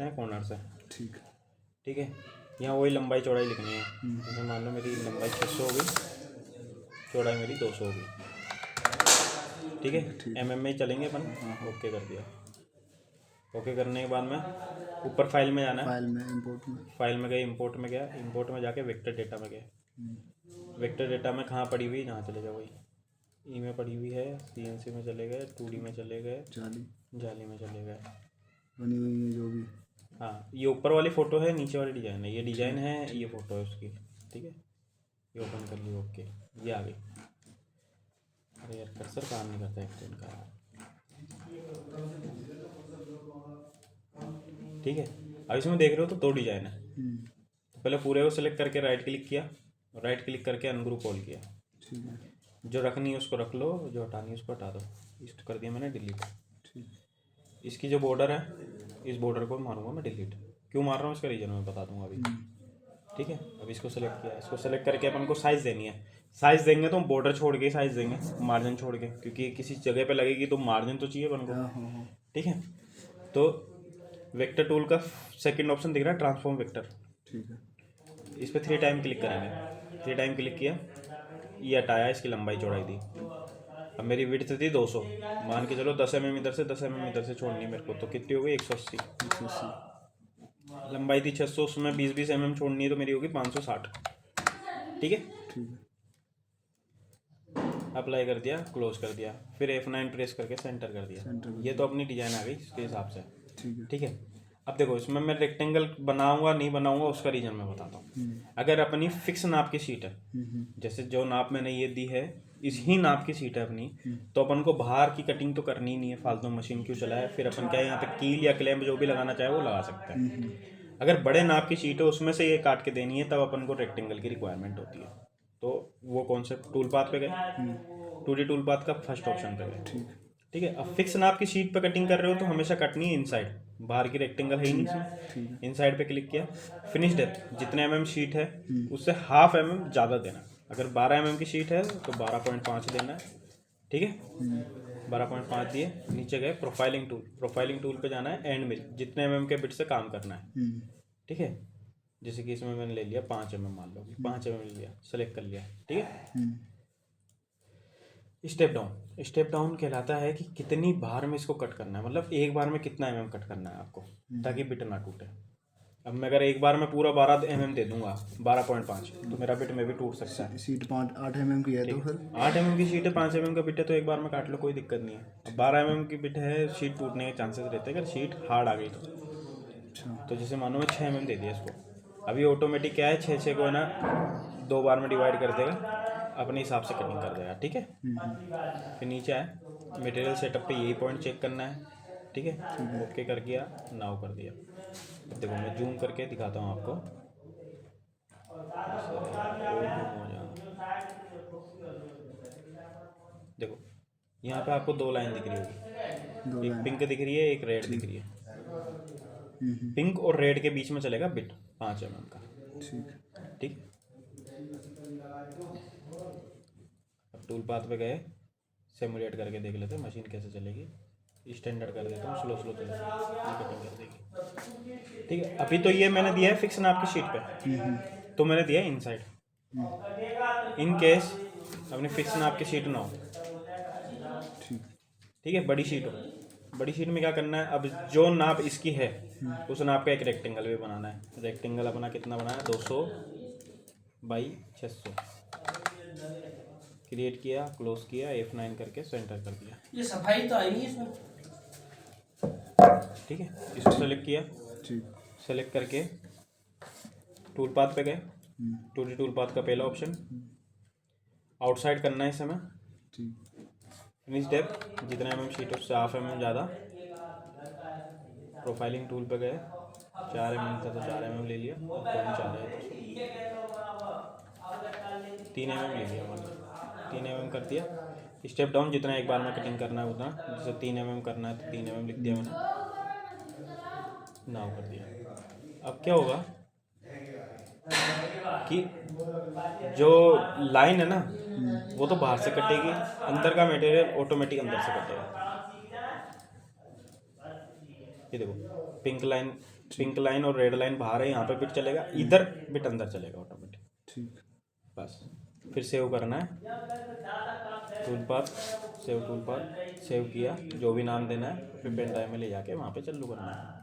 सकते हैं कॉर्नर से। ठीक। ठीक है, यहाँ वही लंबाई चौड़ाई लिखनी है। जैसे मान लो मेरी लंबाई 600 हो गई, चौड़ाई मेरी 200 हो गई। ठीक है, एमएम में ही चलेंगे अपन। ओके कर दिया। ओके करने के बाद में ऊपर फाइल में जाना है। फाइल में, इंपोर्ट में। फाइल में गए, इंपोर्ट में गया, इंपोर्ट में जाके वेक्टर डेटा में गए। वेक्टर डेटा में कहाँ पड़ी हुई, यहाँ चले जाओ, वही ई में पड़ी हुई है। सीएनसी में चले गए, 2D में चले गए, जाली में चले गए, बनी हुई है जो भी। हाँ, ये ऊपर वाली फ़ोटो है, नीचे वाली डिज़ाइन है। ये डिज़ाइन है, ये फ़ोटो है उसकी। ठीक है, ये ओपन कर ली। ओके, ये आ गई। अरे यार कर्सर काम नहीं करता एक तो इनका। ठीक है, अब इसमें देख रहे हो तो 2 डिज़ाइन है। तो पहले पूरे को सेलेक्ट करके राइट क्लिक किया, राइट क्लिक करके अनग्रुप ऑल किया। ठीक है। जो रखनी है उसको रख लो, जो हटानी है उसको हटा दो। इस कर दिया मैंने डिलीट। ठीक। इसकी जो बॉर्डर है, इस बॉर्डर को मारूंगा मैं डिलीट। क्यों मार रहा हूँ इसका रीज़न मैं बता दूंगा अभी। ठीक है, अब इसको सेलेक्ट किया, इसको सेलेक्ट करके अपन को साइज़ देनी है। साइज़ देंगे तो बॉर्डर छोड़ के साइज़ देंगे, मार्जिन छोड़ के, क्योंकि किसी जगह पे लगेगी तो मार्जिन तो चाहिए अपन को। ठीक है, तो वेक्टर टूल का सेकंड ऑप्शन दिख रहा है, ट्रांसफॉर्म वेक्टर। ठीक है। इस पर 3 टाइम क्लिक करेंगे। 3 टाइम क्लिक किया, ये हटाया, इसकी लंबाई चौड़ाई दी। अब मेरी विड्थ थी 200, मान के चलो 10 mm इधर से, 10 mm इधर से छोड़नी है मेरे को, तो कितनी हो गई 180। लंबाई थी 600, उसमें 20-20 mm छोड़नी है, तो मेरी होगी 560। ठीक है, अप्लाई कर दिया, क्लोज कर दिया, फिर F9 प्रेस करके सेंटर कर दिया। ये तो अपनी डिजाइन आ गई इसके हिसाब से। ठीक है, अब देखो इसमें मैं रेक्टेंगल बनाऊंगा नहीं बनाऊंगा उसका रीजन मैं बताता हूँ। अगर अपनी फिक्स नाप की शीट है, जैसे जो नाप मैंने ये दी है इस ही नाप की शीट है अपनी, तो अपन को बाहर की कटिंग तो करनी ही नहीं है, फालतू मशीन क्यों चलाए। फिर अपन क्या यहाँ पे कील या क्लैंप जो भी लगाना चाहे वो लगा सकते हैं। अगर बड़े नाप की शीट है उसमें से ये काट के देनी है, तब अपन को रेक्टेंगल की रिक्वायरमेंट होती है। तो वो कॉन्सेप्ट टूल पाथ पे गए, 2D टूल पाथ का फर्स्ट ऑप्शन पे गए। ठीक है, अब फिक्स नाप की शीट पे कटिंग कर रहे हो तो हमेशा कटनी है इनसाइड, बाहर की रेक्टेंगल है ही नहीं इसमें। इनसाइड पे क्लिक किया, फिनिश डेप्थ जितने mm शीट है उससे ½ mm ज़्यादा देना। अगर 12 mm की शीट है तो 12.5 देना है। ठीक है, 12.5 दिए, नीचे गए प्रोफाइलिंग टूल। प्रोफाइलिंग टूल पे जाना है, एंड मिल जितने mm के बिट से काम करना है। ठीक है, जैसे कि इसमें मैंने ले लिया 5 mm, मान लो 5 mm लिया, सेलेक्ट कर लिया। ठीक है, स्टेप डाउन। स्टेप डाउन कहलाता है कि कितनी बार में इसको कट करना है, मतलब एक बार में कितना mm कट करना है आपको, ताकि बिट ना टूटे। अब मैं अगर एक बार में पूरा 12 mm दे दूंगा 12.5, तो मेरा बिट में भी टूट सकता है। शीट 8 mm की है तो फिर 8 mm की शीट है, 5 mm का बिट है, तो एक बार में काट लो, कोई दिक्कत नहीं है। अब 12 mm की बिट है, शीट टूटने के चांसेस रहते हैं अगर शीट हार्ड आ गई तो जैसे मानो मैं 6 mm दे दिया इसको, अभी ऑटोमेटिक क्या है 6 को है ना 2 बार में डिवाइड कर देगा, अपने हिसाब से कटिंग कर देगा। ठीक है, फिर नीचे आए, मटेरियल सेटअप पे यही पॉइंट चेक करना है। ठीक है, ओके कर दिया, नाउ कर दिया। अब देखो मैं जूम करके दिखाता हूँ आपको, देखो यहाँ पे आपको 2 लाइन दिख रही होगी, एक पिंक दिख रही है, एक रेड दिख रही है। पिंक और रेड के बीच में चलेगा बिट 5 mm का। ठीक, अब टूल पाथ पे गए, सिमुलेट करके देख लेते हैं मशीन कैसे चलेगी। स्टैंडर्ड कर देता हूँ, स्लो चलेगी, ये कटिंग कर देगी। ठीक है, अभी तो ये मैंने दिया है फिक्स नाप की शीट पे, तो मैंने दिया इनसाइड। इन केस अपनी फिक्स नाप की शीट ना हो, ठीक है, बड़ी शीट हो, बड़ी शीट में क्या करना है, अब जो नाप इसकी है उस नाप का एक रेक्टेंगल भी बनाना है। रेक्टेंगल अपना कितना बनाया, 200 बाई 600। क्रिएट किया, क्लोज किया, F9 करके सेंटर कर दिया। ये सफाई तो आई नहीं इसमें। ठीक है, इसको सेलेक्ट किया, सेलेक्ट करके टूल पाथ पे गए, 2D टूल पाथ का पहला ऑप्शन आउटसाइड करना है इस समय। फिनिश डेप्थ जितना mm शीट उससे ½ mm ज़्यादा। प्रोफाइलिंग टूल पे गए, 4 mm था तो 4 mm ले लिया, 4 है तो 3 mm ले लिया, मतलब 3 mm कर दिया। स्टेप डाउन जितना एक बार में कटिंग करना है उतना, जैसे 3 mm करना है तो 3 mm लिख दिया मैंने, नाउ कर दिया। अब क्या होगा कि जो लाइन है ना वो तो बाहर से कटेगी, अंदर का मटेरियल ऑटोमेटिक अंदर से कटेगा। ये देखो पिंक लाइन पिंक लाइन और रेड लाइन बाहर है, यहाँ पे बिट चलेगा, इधर बिट अंदर चलेगा ऑटोमेटिक। ठीक। बस फिर सेव करना है, tool path, save tool path, save किया, जो भी नाम देना है, फिर पेन ड्राइव में ले जाके वहाँ पे चालू करना है।